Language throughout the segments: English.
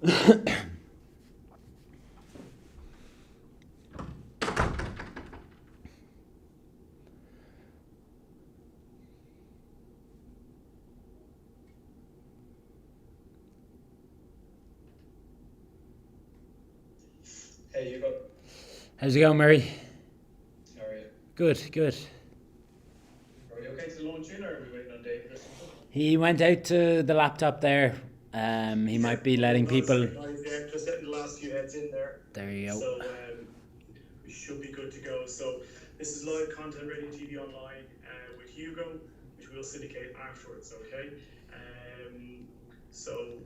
Hey, Hugo. How's it going, Murray? How are you? Good, good. Are we okay to launch in, or are we waiting on David or something? He went out to the laptop there. He Yeah, might be no, letting no, people. sorry, guys. Yeah, just getting the last few heads in there. There you go. So we should be good to go. So this is live content radio TV online with Hugo, which we'll syndicate afterwards. Okay. So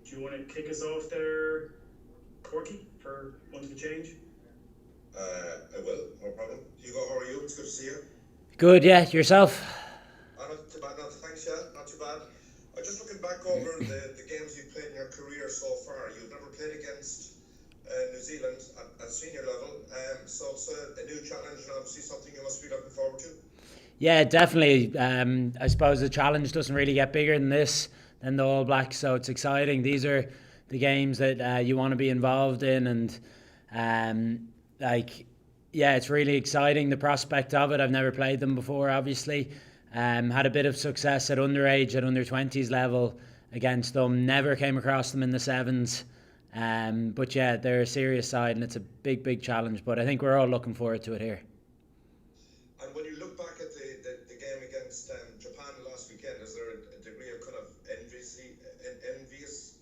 do you want to kick us off there, Corky, for one to change? I will, no problem. Hugo, how are you? It's good to see you. Good, yeah. Yourself? Not too bad, not thanks, yeah, not too bad. I'm just looking back over the games you've played in your career so far. You've never played against New Zealand at senior level, so it's a new challenge and obviously something you must be looking forward to. Yeah, definitely. I suppose the challenge doesn't really get bigger than this, than the All Blacks, so it's exciting. These are the games that you want to be involved in, and yeah, it's really exciting, the prospect of it. I've never played them before, obviously. Had a bit of success at underage, at under 20s level against them. Never came across them in the sevens. But yeah, they're a serious side and it's a big, big challenge. But I think we're all looking forward to it here. And when you look back at the game against Japan last weekend, is there a degree of kind of envious?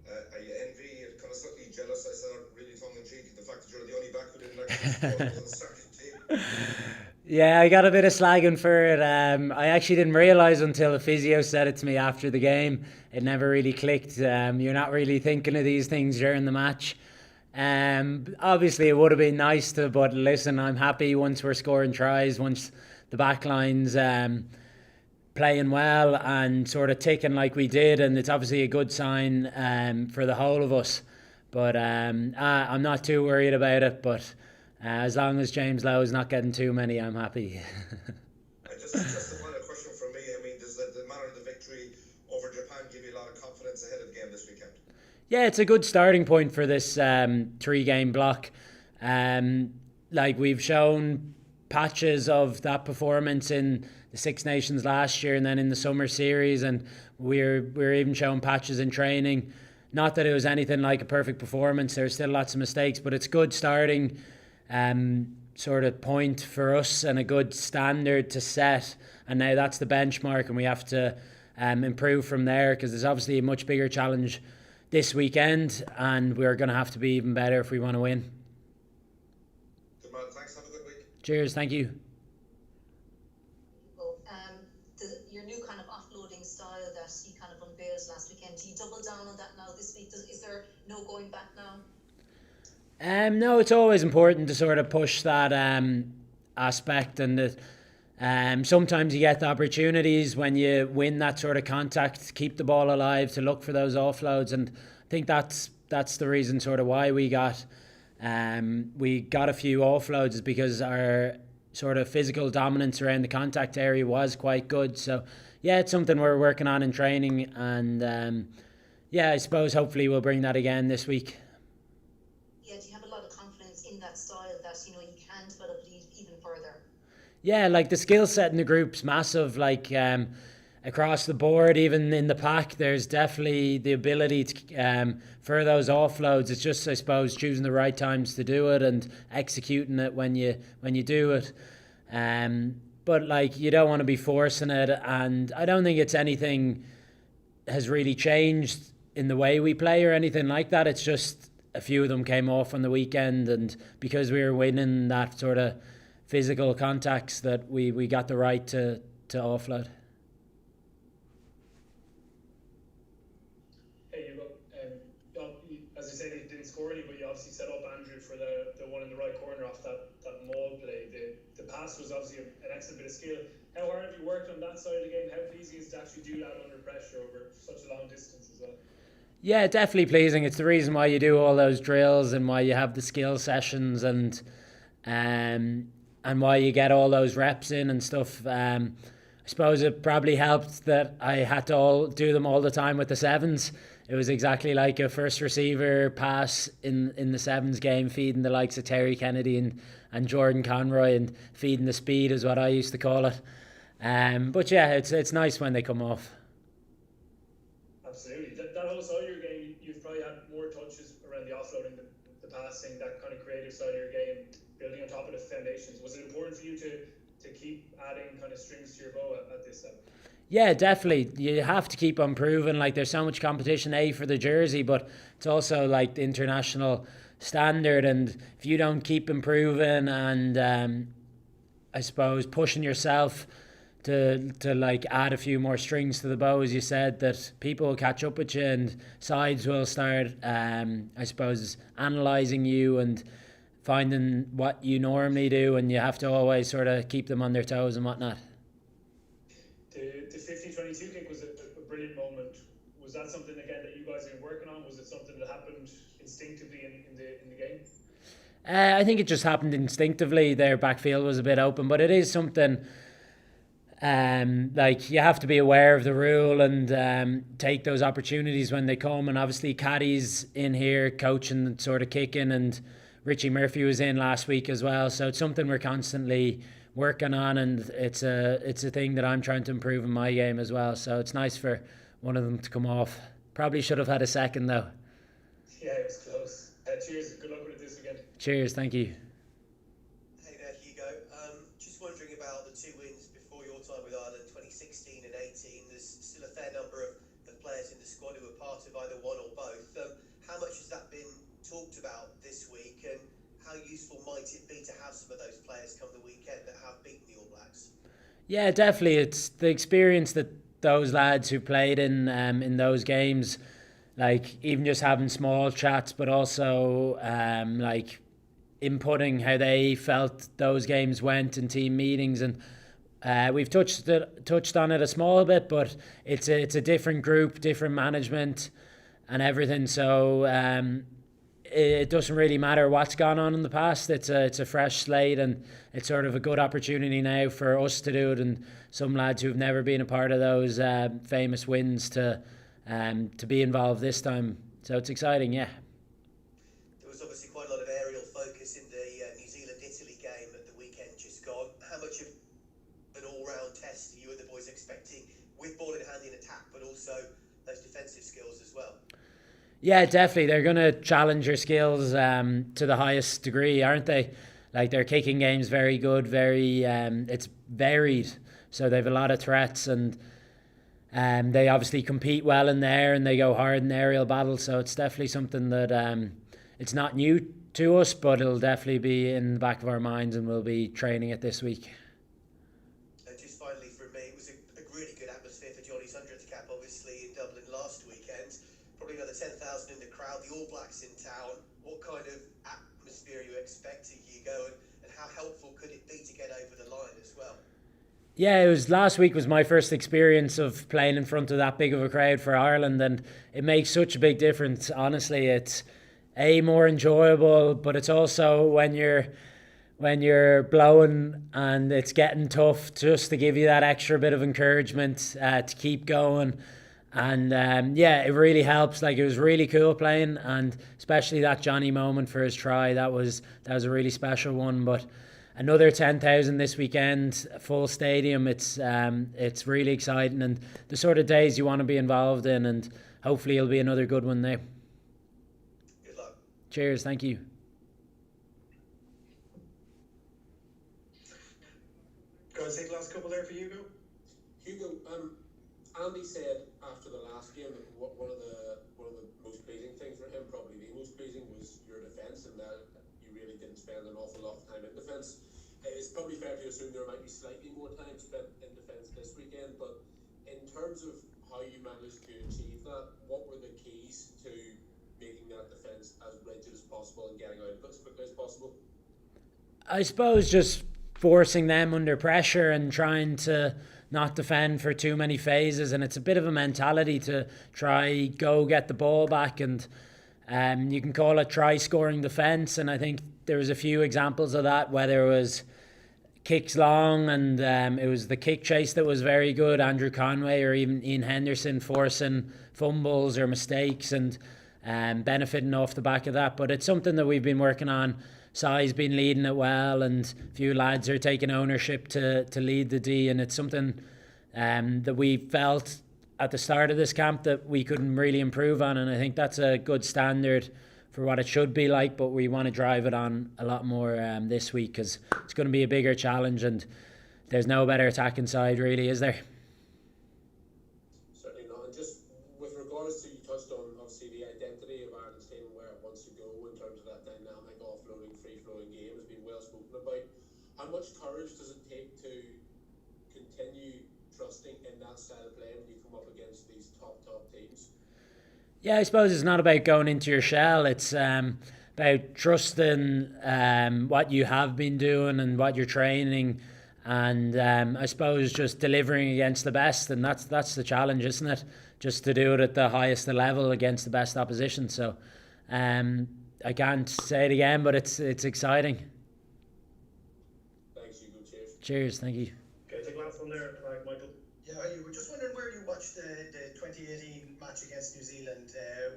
Are you envy? You're kind of slightly jealous, I said, really tongue in cheek, the fact that you're the only back who didn't actually score was on the starting team. Yeah, I got a bit of slagging for it. I actually didn't realise until the physio said it to me after the game. It never really clicked. You're not really thinking of these things during the match. Obviously, it would have been nice to, but listen, I'm happy once we're scoring tries, once the back line's playing well and sort of ticking like we did, and it's obviously a good sign for the whole of us. But I'm not too worried about it, but as long as James Lowe is not getting too many, I'm happy. Just a final question from me. I mean, does the manner of the victory over Japan give you a lot of confidence ahead of the game this weekend? Yeah, it's a good starting point for this three-game block. We've shown patches of that performance in the Six Nations last year and then in the summer series, and we're even showing patches in training. Not that it was anything like a perfect performance. There's still lots of mistakes, but it's good starting sort of point for us and a good standard to set. And now that's the benchmark, and we have to improve from there, because there's obviously a much bigger challenge this weekend, and we're going to have to be even better if we want to win. Good man, thanks. Have a good week. Cheers, thank you. Your new kind of offloading style that he kind of unveiled last weekend, do you double down on that now this week? Is there no going back now? No, it's always important to sort of push that aspect, and that sometimes you get the opportunities when you win that sort of contact to keep the ball alive, to look for those offloads, and I think that's the reason sort of why we got a few offloads, is because our sort of physical dominance around the contact area was quite good. So yeah, it's something we're working on in training, and yeah, I suppose hopefully we'll bring that again this week. Yeah, do you have a lot of confidence in that style that you can develop it even further? Yeah, like the skill set in the group's massive, like across the board, even in the pack, there's definitely the ability to, for those offloads. It's just, I suppose, choosing the right times to do it and executing it when you do it. But like, you don't want to be forcing it, and I don't think it's anything has really changed in the way we play or anything like that. It's just a few of them came off on the weekend, and because we were winning that sort of physical contacts, that we got the right to offload. Hey, as you said, he didn't score any, but you obviously set up Andrew for the one in the right corner off that maul play. The pass was obviously an excellent bit of skill. How hard have you worked on that side of the game? How easy is it to actually do that under pressure over such a long distance as well? Yeah, definitely pleasing. It's the reason why you do all those drills and why you have the skill sessions, and why you get all those reps in and stuff. I suppose it probably helped that I had to all do them all the time with the sevens. it was exactly like a first receiver pass in the Sevens game, feeding the likes of Terry Kennedy and Jordan Conroy, and feeding the speed is what I used to call it. But yeah, it's nice when they come off. Absolutely. That whole side of your game, you've probably had more touches around the offloading, the passing, that kind of creative side of your game, building on top of the foundations. Was it important for you to keep adding kind of strings to your bow at this level? Yeah, definitely. You have to keep on improving. Like, there's so much competition, for the jersey, but it's also like the international standard. And if you don't keep improving and I suppose pushing yourself to like add a few more strings to the bow, as you said, that people will catch up with you and sides will start, I suppose, analysing you and finding what you normally do, and you have to always sort of keep them on their toes and whatnot. The 50-22 kick was a brilliant moment. Was that something again that you guys have been working on? Was it something that happened instinctively in the game? I think it just happened instinctively. Their backfield was a bit open, but it is something like you have to be aware of the rule and take those opportunities when they come. And obviously Caddy's in here coaching and sort of kicking, and Richie Murphy was in last week as well. So it's something we're constantly working on, and it's a thing that I'm trying to improve in my game as well. So it's nice for one of them to come off. Probably should have had a second though. Yeah, it was close. Cheers. Good luck with it this weekend. Cheers. Thank you. Hey there, Hugo. Just wondering about the two wins before your time with Ireland, 2016 and 18. There's still a fair number of players in the squad who were part of either one or both. How much has that been talked about this week, and how useful might it be to have some of those players come the weekend that have beaten the All Blacks? Yeah, definitely. It's the experience that those lads who played in those games, like even just having small chats, but also like inputting how they felt those games went in team meetings, and we've touched on it a small bit, but it's a different group, different management, and everything. So it doesn't really matter what's gone on in the past. It's a fresh slate, and it's sort of a good opportunity now for us to do it, and some lads who've never been a part of those famous wins to be involved this time. So it's exciting, yeah. There was obviously quite a lot of aerial focus in the New Zealand-Italy game at the weekend just gone. How much of an all-round test are you and the boys expecting with ball in hand in attack, but also those defensive skills as well? Yeah, definitely. They're going to challenge your skills to the highest degree, aren't they? Like, their kicking game's very good, very it's varied. So they have a lot of threats, and they obviously compete well in there, and they go hard in aerial battles. So it's definitely something that it's not new to us, but it'll definitely be in the back of our minds, and we'll be training it this week. Just finally from me, it was a really good atmosphere for Johnny's 100th cap, obviously, in Dublin last weekend. Probably another 10,000 in the crowd, the All Blacks in town. What kind of atmosphere are you expecting, Hugo, and how helpful could it be to get over the line as well? Yeah, last week was my first experience of playing in front of that big of a crowd for Ireland, and it makes such a big difference. Honestly, it's more enjoyable, but it's also when you're blowing and it's getting tough, just to give you that extra bit of encouragement to keep going. And yeah, it really helps. Like, it was really cool playing, and especially that Johnny moment for his try. That was a really special one. But another 10,000 this weekend, full stadium. It's really exciting, and the sort of days you want to be involved in, and hopefully it'll be another good one there. Good luck. Cheers, thank you. Go and take the last couple there for Hugo. Hugo, Andy said after the last game that one of the most pleasing things for him, probably the most pleasing, was your defence, and that you really didn't spend an awful lot of time in defence. It's probably fair to assume there might be slightly more time spent in defence this weekend, but in terms of how you managed to achieve that, what were the keys to making that defence as rigid as possible and getting out of it as quickly as possible? I suppose just forcing them under pressure and trying to not defend for too many phases, and it's a bit of a mentality to try go get the ball back, and you can call it try scoring defence. And I think there was a few examples of that, whether it was kicks long, and it was the kick chase that was very good. Andrew Conway or even Ian Henderson forcing fumbles or mistakes and benefiting off the back of that. But it's something that we've been working on. Sai's been leading it well, and a few lads are taking ownership to lead the D, and it's something that we felt at the start of this camp that we couldn't really improve on, and I think that's a good standard for what it should be like, but we want to drive it on a lot more this week, because it's going to be a bigger challenge, and there's no better attacking side really, is there? Certainly not. And just with regards to, you touched on obviously the identity of Ireland's team and where it wants to go in terms of that dynamic offloading, free-flowing game has been well spoken about. How much courage does it take to continue trusting in that style of play when you come up against these top teams? Yeah, I suppose it's not about going into your shell. It's about trusting what you have been doing and what you're training, and I suppose just delivering against the best, and that's the challenge, isn't it? Just to do it at the highest level against the best opposition. So I can't say it again, but it's exciting. Thanks, Hugo. Cheers. Cheers, thank you. Okay, take last one there, Michael. Yeah, you were just wondering where you watched the 2018 match against New Zealand.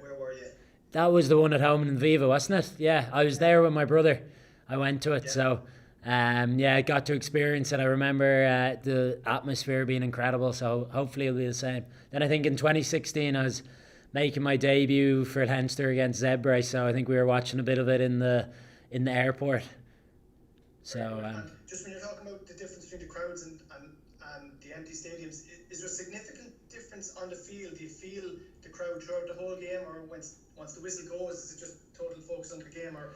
Where were you? That was the one at home in Viva, wasn't it? Yeah, I was there with my brother. I went to it, Yeah. so I got to experience it. I remember the atmosphere being incredible, so hopefully it'll be the same. Then I think in 2016 I was making my debut for Leinster against Zebra, so I think we were watching a bit of it in the airport. So And just when you're talking about the difference between the crowds and the empty stadiums, is there a significant difference on the field? Do you feel the crowd throughout the whole game, or once the whistle goes, is it just total focus on the game, or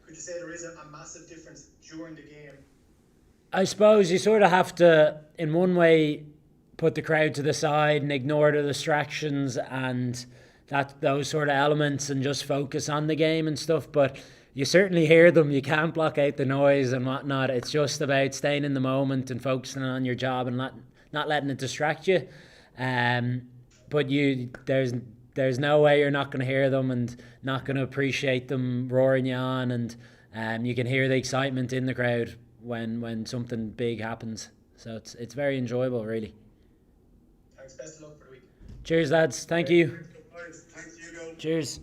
could you say there is a massive difference during the game? I suppose you sort of have to, in one way, put the crowd to the side and ignore the distractions and those sort of elements and just focus on the game and stuff. But you certainly hear them. You can't block out the noise and whatnot. It's just about staying in the moment and focusing on your job and not letting it distract you. But there's no way you're not going to hear them and not going to appreciate them roaring you on, and you can hear the excitement in the crowd when something big happens. So it's very enjoyable, really. Thanks, best of luck for the week. Cheers, lads. Thank you. Thanks, Hugo. Cheers.